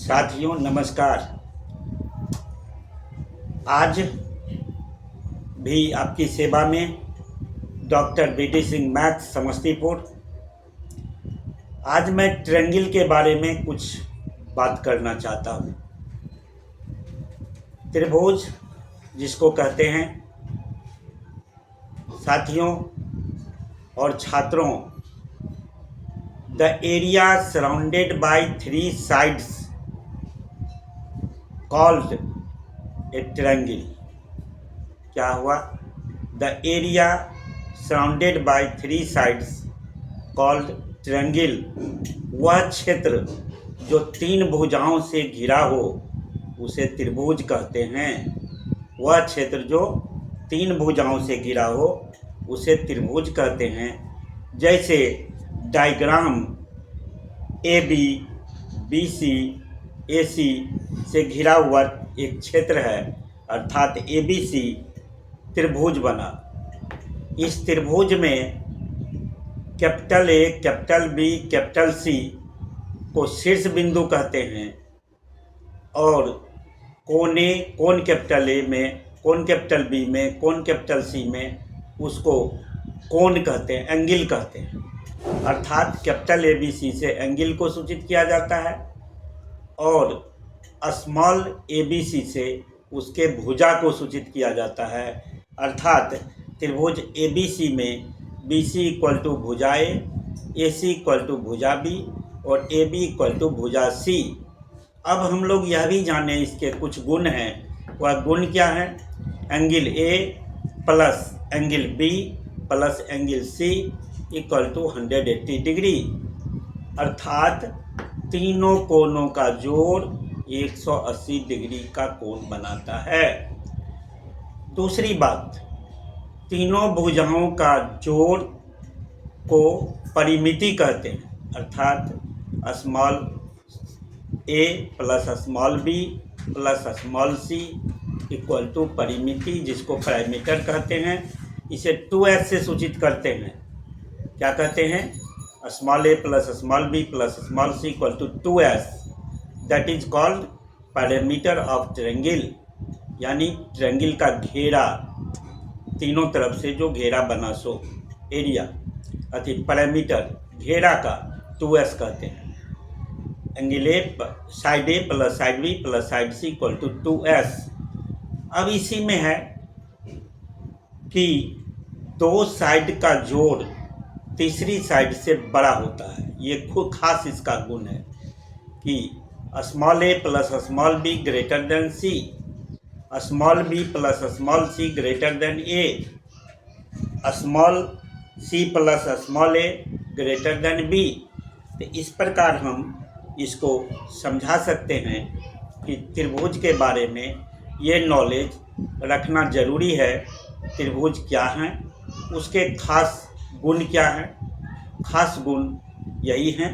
साथियों नमस्कार। आज भी आपकी सेवा में doctor BD Singh math Samastipur. आज मैं ट्रायंगल के बारे में कुछ बात करना चाहता हूँ। त्रिभुज जिसको कहते हैं साथियों और छात्रों, the area surrounded by three sides called a triangle. क्या हुआ? The area surrounded by three sides called triangle. वह क्षेत्र जो तीन भुजाओं से घिरा हो उसे त्रिभुज कहते हैं। वह क्षेत्र जो तीन भुजाओं से घिरा हो उसे त्रिभुज कहते हैं। जैसे diagram A B B C A C से घिरा हुआ एक क्षेत्र है, अर्थात ए बी सी त्रिभुज बना। इस त्रिभुज में capital A, capital B, capital C को शीर्ष बिंदु कहते हैं और कोने, कोन कैपिटल ए में, कोन कैपिटल बी में, कोन कैपिटल सी में उसको कोन कहते हैं, एंगल कहते हैं। अर्थात कैपिटल ए बी सी से एंगल को सूचित किया जाता है और स्मॉल ए बी सी से उसके भुजा को सूचित किया जाता है। अर्थात त्रिभुज ए बी सी में बी सी इक्वल टू भुजा ए सी इक्वल टू भुजा बी और ए बी इक्वल टू भुजा सी। अब हम लोग यह भी जाने इसके कुछ गुण हैं। वह गुण क्या है? Angle A plus angle B plus angle C equal to 180 degree. अर्थात तीनों कोनों का जोड़ 180 डिग्री का कोण बनाता है। दूसरी बात, तीनों भुजाओं का जोड़ को परिमिति कहते हैं। अर्थात small a plus small b plus small c equal to परिमिति, जिसको पैरामीटर कहते हैं। इसे 2s से सूचित करते हैं। क्या कहते हैं? Small a plus small b plus small c equal to 2s, that is called parameter of triangle. यानी ट्रायंगल का घेरा, तीनों तरफ से जो घेरा बना सो एरिया, अति पैरामीटर घेरा का 2s कहते हैं। Angle a side a plus side b plus side c equal to 2s। अब इसी में है कि दो साइड का जोड़ तीसरी साइड से बड़ा होता है। ये खूब खास इसका गुण है कि small a plus small b greater than c, small b plus small c greater than a, small c plus small a greater than b. तो इस प्रकार हम इसको समझा सकते हैं कि त्रिभुज के बारे में ये नॉलेज रखना ज़रूरी है। त्रिभुज क्या हैं, उसके खास गुण क्या हैं। खास गुण यही हैं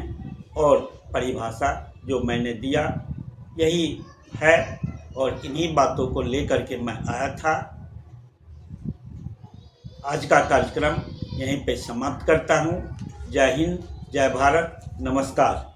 और परिभाषा जो मैंने दिया यही है और इन्हीं बातों को लेकर के मैं आया था। आज का कार्यक्रम यहीं पे समाप्त करता हूँ। जय हिंद, जय भारत, नमस्कार।